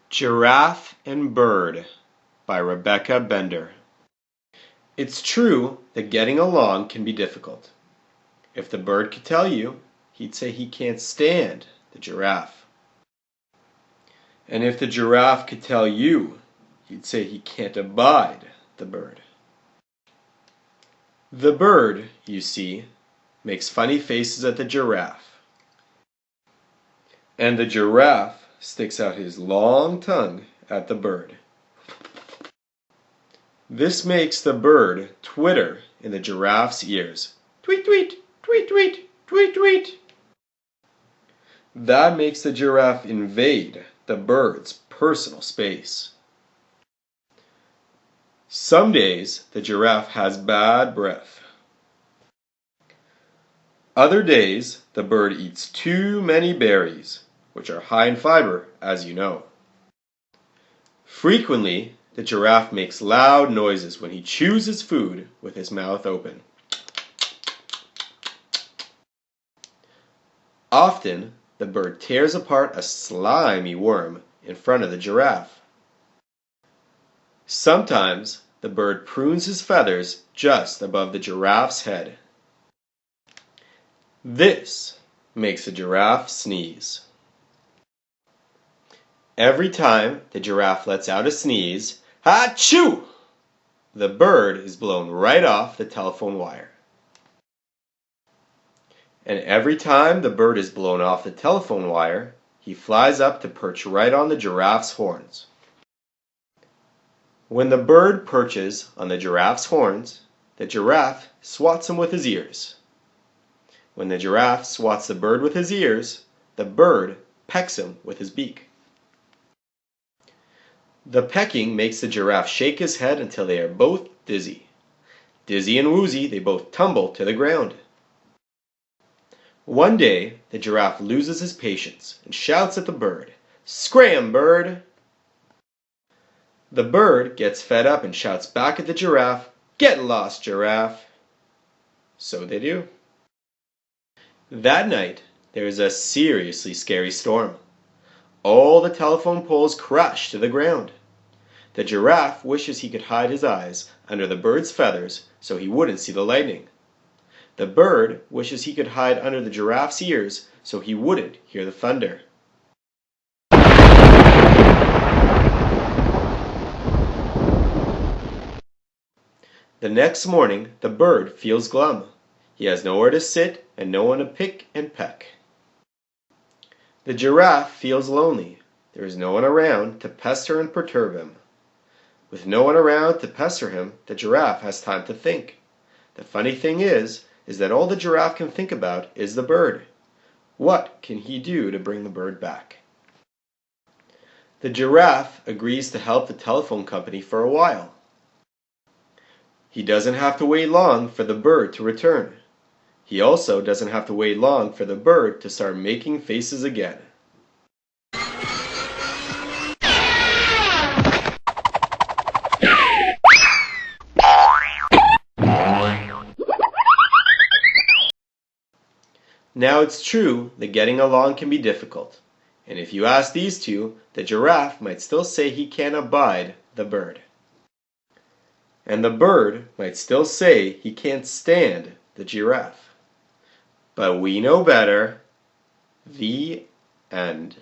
Giraffe and Bird by Rebecca Bender. It's true that getting along can be difficult. If the bird could tell you, he'd say he can't stand the giraffe. And if the giraffe could tell you, he'd say he can't abide the bird. The bird, you see, makes funny faces at the giraffe. And the giraffe sticks out his long tongue at the bird. This makes the bird twitter in the giraffe's ears. Tweet, tweet, tweet, tweet, tweet, tweet. That makes the giraffe invade the bird's personal space. Some days the giraffe has bad breath. Other days the bird eats too many berries, which are high in fiber, as you know. Frequently, the giraffe makes loud noises when he chews his food with his mouth open. Often, the bird tears apart a slimy worm in front of the giraffe. Sometimes, the bird prunes his feathers just above the giraffe's head. This makes the giraffe sneeze. Every time the giraffe lets out a sneeze, "Achoo!" the bird is blown right off the telephone wire. And every time the bird is blown off the telephone wire, he flies up to perch right on the giraffe's horns. When the bird perches on the giraffe's horns, the giraffe swats him with his ears. When the giraffe swats the bird with his ears, the bird pecks him with his beak. The pecking makes the giraffe shake his head until they are both dizzy. Dizzy and woozy, they both tumble to the ground. One day, the giraffe loses his patience and shouts at the bird, "Scram, bird!" The bird gets fed up and shouts back at the giraffe, "Get lost, giraffe!" So they do. That night, there is a seriously scary storm. All the telephone poles crash to the ground. The giraffe wishes he could hide his eyes under the bird's feathers so he wouldn't see the lightning. The bird wishes he could hide under the giraffe's ears so he wouldn't hear the thunder. The next morning, the bird feels glum. He has nowhere to sit and no one to pick and peck. The giraffe feels lonely. There is no one around to pester and perturb him. With no one around to pester him, the giraffe has time to think. The funny thing is that all the giraffe can think about is the bird. What can he do to bring the bird back? The giraffe agrees to help the telephone company for a while. He doesn't have to wait long for the bird to return. He also doesn't have to wait long for the bird to start making faces again. Now it's true that getting along can be difficult, and if you ask these two, the giraffe might still say he can't abide the bird. And the bird might still say he can't stand the giraffe. But we know better. The end.